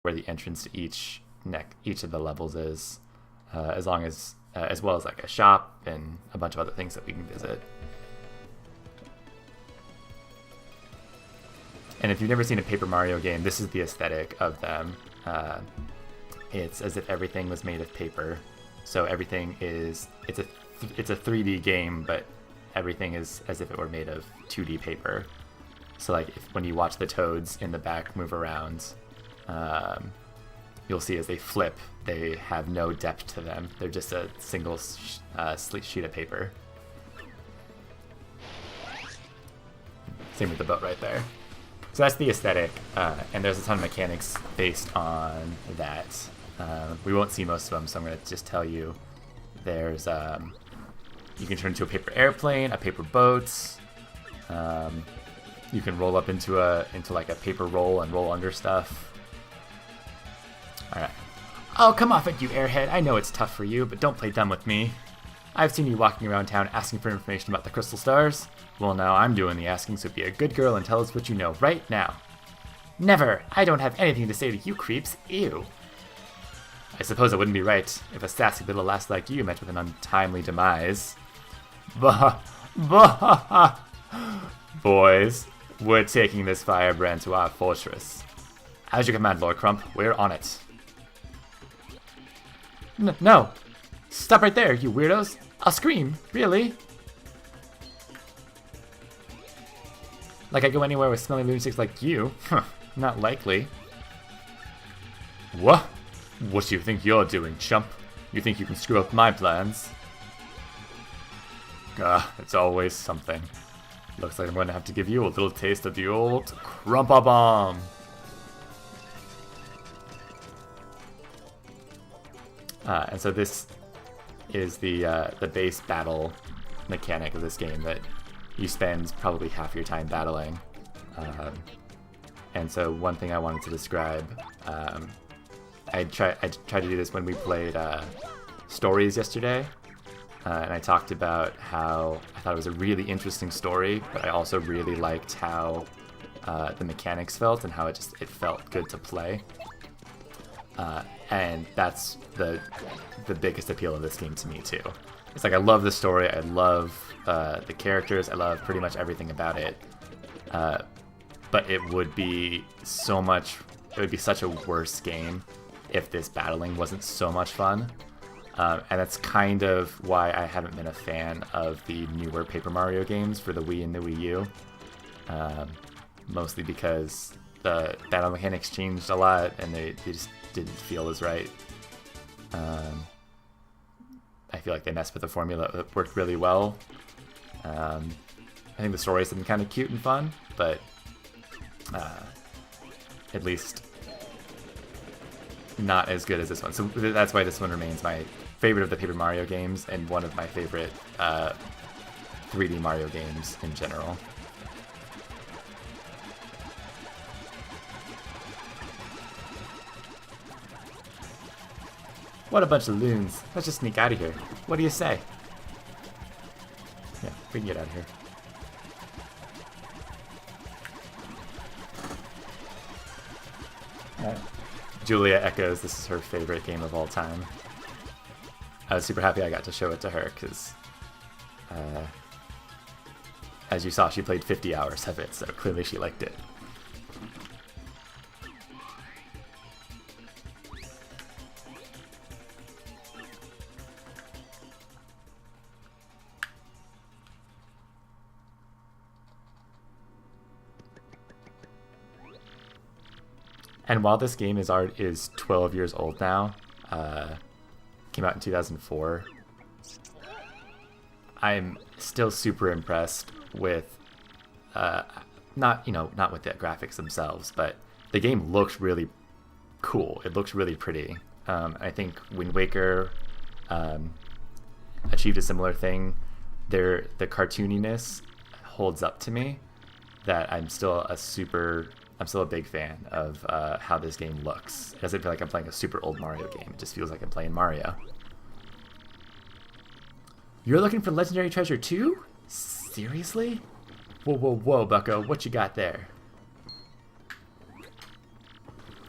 where the entrance to each of the levels is, as well as like a shop and a bunch of other things that we can visit. And if you've never seen a Paper Mario game, this is the aesthetic of them. It's as if everything was made of paper. So everything is, it's a 3D game, but everything is as if it were made of 2D paper. So like when you watch the toads in the back move around, you'll see as they flip, they have no depth to them. They're just a single sheet of paper. Same with the boat right there. So that's the aesthetic, and there's a ton of mechanics based on that. We won't see most of them, so I'm going to just tell you. There's you can turn into a paper airplane, a paper boat. You can roll up into like a paper roll and roll under stuff. All right. Oh, come off it, you airhead. I know it's tough for you, but don't play dumb with me. I've seen you walking around town asking for information about the crystal stars. Well, now I'm doing the asking, so be a good girl and tell us what you know right now. Never! I don't have anything to say to you creeps. Ew. I suppose it wouldn't be right if a sassy little lass like you met with an untimely demise. Bah! Bah! Boys, we're taking this firebrand to our fortress. As you command, Lord Crump, we're on it. No! Stop right there, you weirdos! I'll scream, really? Like I go anywhere with smelly lunatics like you? Huh, not likely. What? What do you think you're doing, chump? You think you can screw up my plans? It's always something. Looks like I'm going to have to give you a little taste of the old Crump-A-Bomb. And so this is the base battle mechanic of this game, that you spend probably half your time battling. And so one thing I wanted to describe, I tried to do this when we played Stories yesterday, and I talked about how I thought it was a really interesting story, but I also really liked how the mechanics felt and how it felt good to play. And that's the biggest appeal of this game to me too. It's like I love the story, I love the characters, I love pretty much everything about it. But it would be such a worse game if this battling wasn't so much fun. And that's kind of why I haven't been a fan of the newer Paper Mario games for the Wii and the Wii U. Mostly because the battle mechanics changed a lot and they just didn't feel as right. I feel like they messed with the formula that worked really well. I think the stories have been kind of cute and fun, but at least not as good as this one. So that's why this one remains my favorite of the Paper Mario games and one of my favorite 3D Mario games in general. What a bunch of loons. Let's just sneak out of here. What do you say? Yeah, we can get out of here. Julia echoes this is her favorite game of all time. I was super happy I got to show it to her because, as you saw, she played 50 hours of it, so clearly she liked it. And while this game is 12 years old now, came out in 2004, I'm still super impressed with, not with the graphics themselves, but the game looks really cool. It looks really pretty. I think Wind Waker achieved a similar thing. The cartooniness holds up to me. That I'm still a big fan of how this game looks. It doesn't feel like I'm playing a super old Mario game. It just feels like I'm playing Mario. You're looking for Legendary Treasure too? Seriously? Whoa, whoa, whoa, bucko. What you got there?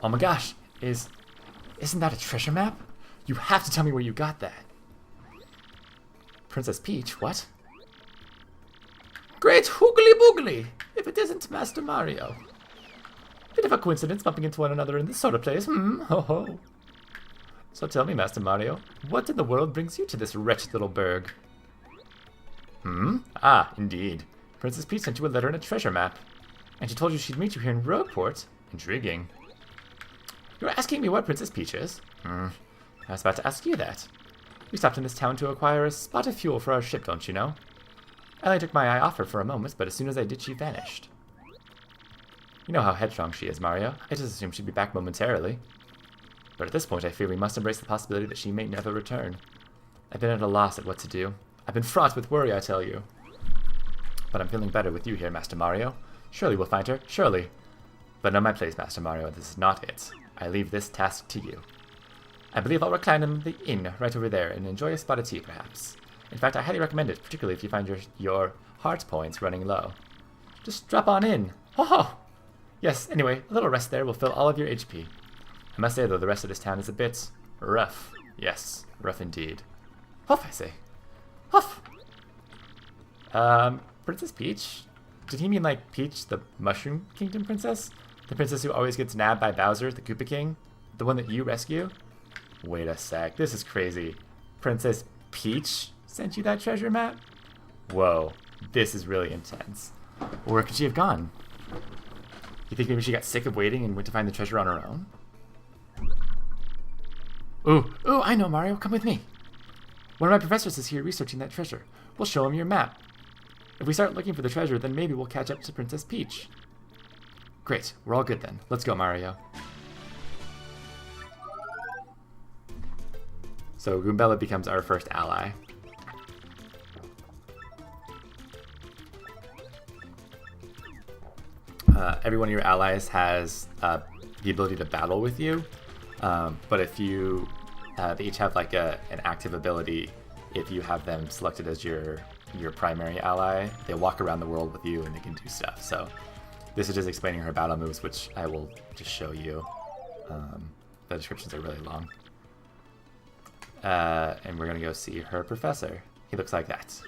Oh my gosh. Isn't that a treasure map? You have to tell me where you got that. Princess Peach, what? Great hoogly boogly! If it isn't Master Mario. Bit of a coincidence bumping into one another in this sort of place, Ho ho. So tell me, Master Mario, what in the world brings you to this wretched little burg? Ah, indeed. Princess Peach sent you a letter and a treasure map. And she told you she'd meet you here in Rogueport. Intriguing. You're asking me what Princess Peach is? I was about to ask you that. We stopped in this town to acquire a spot of fuel for our ship, don't you know? I only took my eye off her for a moment, but as soon as I did, she vanished. You know how headstrong she is, Mario. I just assumed she'd be back momentarily. But at this point, I fear we must embrace the possibility that she may never return. I've been at a loss at what to do. I've been fraught with worry, I tell you. But I'm feeling better with you here, Master Mario. Surely we'll find her, surely. But know my place, Master Mario, this is not it. I leave this task to you. I believe I'll recline in the inn right over there and enjoy a spot of tea, perhaps. In fact, I highly recommend it, particularly if you find your heart points running low. Just drop on in. Ho ho! Yes, anyway, a little rest there will fill all of your HP. I must say, though, the rest of this town is a bit rough. Yes, rough indeed. Huff, I say. Huff! Princess Peach? Did he mean like Peach, the Mushroom Kingdom princess? The princess who always gets nabbed by Bowser, the Koopa King? The one that you rescue? Wait a sec, this is crazy. Princess Peach sent you that treasure map? Whoa, this is really intense. Where could she have gone? You think maybe she got sick of waiting and went to find the treasure on her own? Ooh, I know, Mario, come with me. One of my professors is here researching that treasure. We'll show him your map. If we start looking for the treasure, then maybe we'll catch up to Princess Peach. Great, we're all good then. Let's go, Mario. So Goombella becomes our first ally. Every one of your allies has the ability to battle with you, but if you, they each have like an active ability. If you have them selected as your primary ally, they walk around the world with you and they can do stuff. So this is just explaining her battle moves, which I will just show you. The descriptions are really long. And we're gonna go see her professor. He looks like that.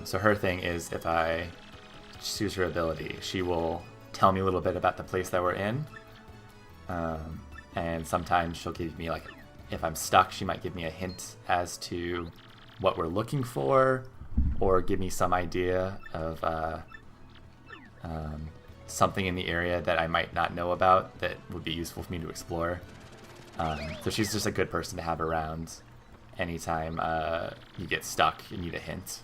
So her thing is, if I choose her ability, she will tell me a little bit about the place that we're in. And sometimes she'll give me, like, if I'm stuck, she might give me a hint as to what we're looking for, or give me some idea of something in the area that I might not know about that would be useful for me to explore. So she's just a good person to have around anytime you get stuck and need a hint.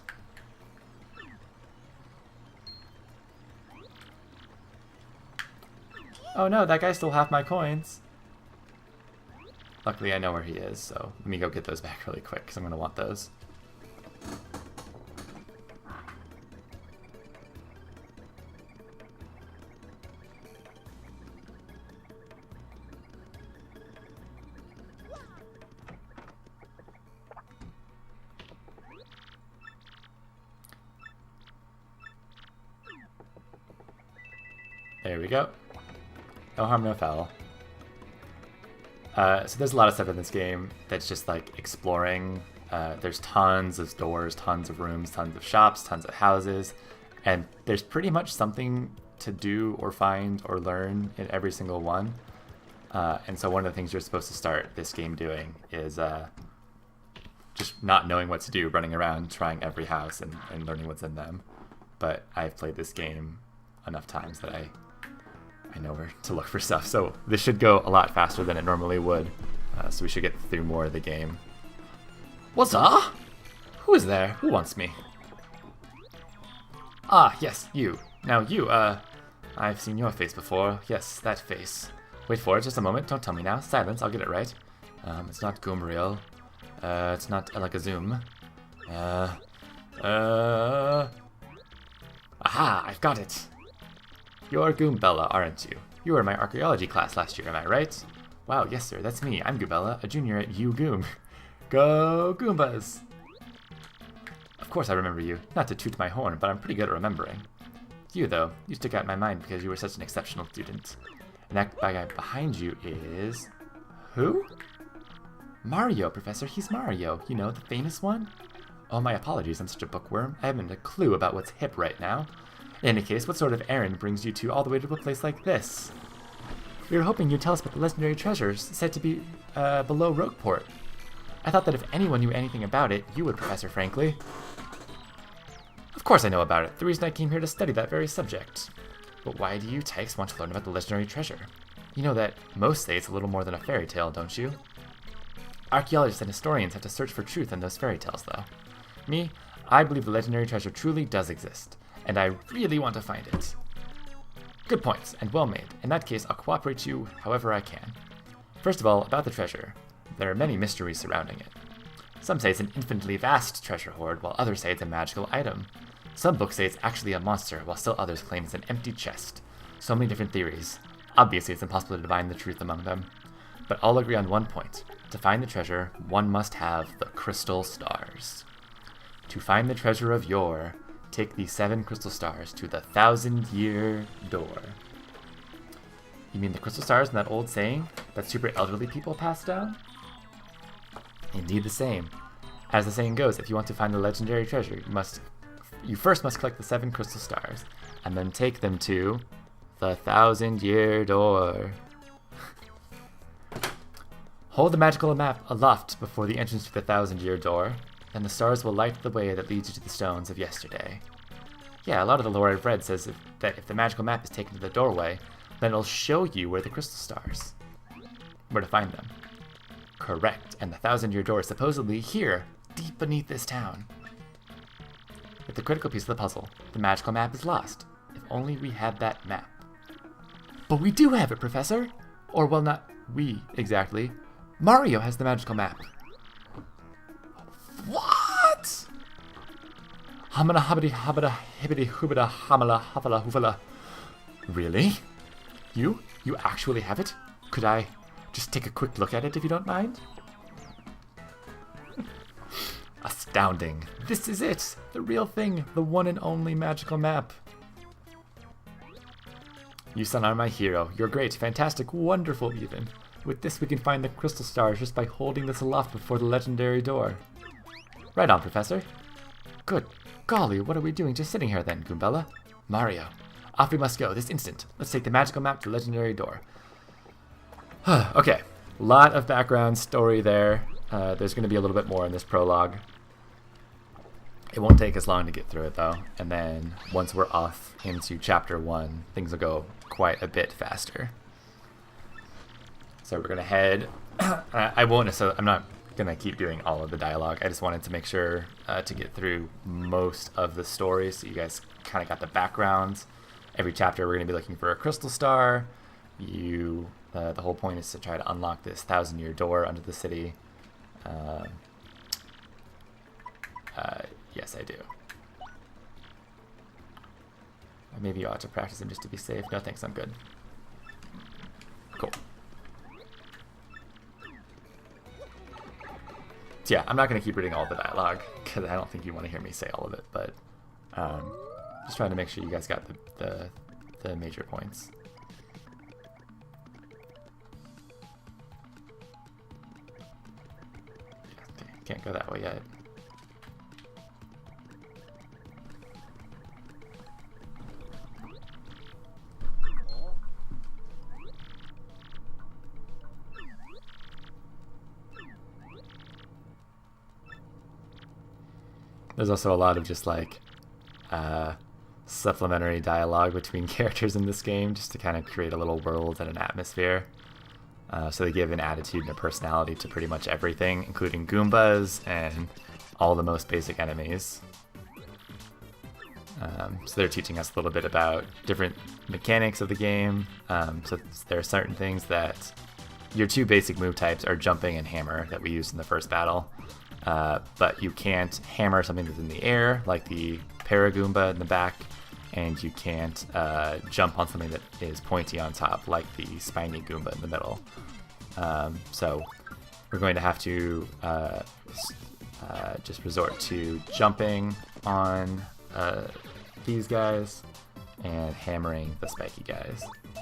Oh no, that guy stole half my coins. Luckily I know where he is, so let me go get those back really quick, because I'm going to want those. There we go. No harm, no foul. So there's a lot of stuff in this game that's just like exploring. There's tons of doors, tons of rooms, tons of shops, tons of houses, and there's pretty much something to do or find or learn in every single one. And so one of the things you're supposed to start this game doing is just not knowing what to do, running around trying every house and learning what's in them. But I've played this game enough times that I know where to look for stuff. So this should go a lot faster than it normally would. So we should get through more of the game. What's up? Who is there? Who wants me? Ah, yes, you. Now you, I've seen your face before. Yes, that face. Wait for it, just a moment. Don't tell me now. Silence, I'll get it right. It's not Goombriel. It's not Elagazoom. Aha, I've got it. You're Goombella, aren't you? You were in my archaeology class last year, am I right? Wow, yes sir, that's me. I'm Goombella, a junior at UGoom. Go Goombas! Of course I remember you. Not to toot my horn, but I'm pretty good at remembering. You, though, you stick out in my mind because you were such an exceptional student. And that guy behind you is... Who? Mario, Professor. He's Mario. You know, the famous one? Oh, my apologies. I'm such a bookworm. I haven't a clue about what's hip right now. In any case, what sort of errand brings you two all the way to a place like this? We were hoping you'd tell us about the legendary treasures said to be below Rogueport. I thought that if anyone knew anything about it, you would, Professor Frankly. Of course I know about it. The reason I came here to study that very subject. But why do you tykes want to learn about the legendary treasure? You know that most say it's a little more than a fairy tale, don't you? Archaeologists and historians have to search for truth in those fairy tales, though. Me, I believe the legendary treasure truly does exist, and I really want to find it. Good points, and well made. In that case, I'll cooperate you however I can. First of all, about the treasure. There are many mysteries surrounding it. Some say it's an infinitely vast treasure hoard, while others say it's a magical item. Some books say it's actually a monster, while still others claim it's an empty chest. So many different theories. Obviously, it's impossible to divine the truth among them. But all agree on one point. To find the treasure, one must have the crystal stars. To find the treasure of yore, take the 7 crystal stars to the 1,000-year door. You mean the crystal stars in that old saying that super elderly people pass down? Indeed the same. As the saying goes, if you want to find the legendary treasure, you first must collect the 7 crystal stars, and then take them to the 1,000-year door. Hold the magical map aloft before the entrance to the 1,000-year door, and the stars will light the way that leads you to the stones of yesterday. Yeah, a lot of the lore I've read says that if the magical map is taken to the doorway, then it'll show you where the crystal stars, where to find them. Correct, and the 1,000-year door is supposedly here, deep beneath this town. But the critical piece of the puzzle, the magical map is lost. If only we had that map. But we do have it, Professor! Or, well, not we, exactly. Mario has the magical map. What? Hamana habidi habada hibbidi hoobada hamala havala hoovala. Really? You actually have it? Could I just take a quick look at it if you don't mind? Astounding. This is it! The real thing. The one and only magical map. You son are my hero. You're great, fantastic, wonderful even. With this we can find the crystal stars just by holding this aloft before the legendary door. Right on, Professor. Good golly, what are we doing just sitting here then, Goombella? Mario. Off we must go, this instant. Let's take the magical map to the legendary door. Okay, lot of background story there. There's going to be a little bit more in this prologue. It won't take us long to get through it though, and then once we're off into chapter 1, things will go quite a bit faster. So we're going to head... I'm not going to keep doing all of the dialogue. I just wanted to make sure to get through most of the story so you guys kind of got the backgrounds. Every chapter we're going to be looking for a crystal star. The whole point is to try to unlock this 1,000-year door under the city. Yes, I do. Maybe you ought to practice them just to be safe. No thanks, I'm good. Cool. So yeah, I'm not going to keep reading all the dialogue because I don't think you want to hear me say all of it, but just trying to make sure you guys got the major points. Yeah, can't go that way yet. There's also a lot of just like supplementary dialogue between characters in this game just to kind of create a little world and an atmosphere. So they give an attitude and a personality to pretty much everything, including Goombas and all the most basic enemies. So they're teaching us a little bit about different mechanics of the game. So there are certain things that your 2 basic move types are jumping and hammer that we used in the first battle. But you can't hammer something that's in the air, like the Paragoomba in the back, and you can't jump on something that is pointy on top, like the Spiny Goomba in the middle. So we're going to have to just resort to jumping on these guys, and hammering the spiky guys.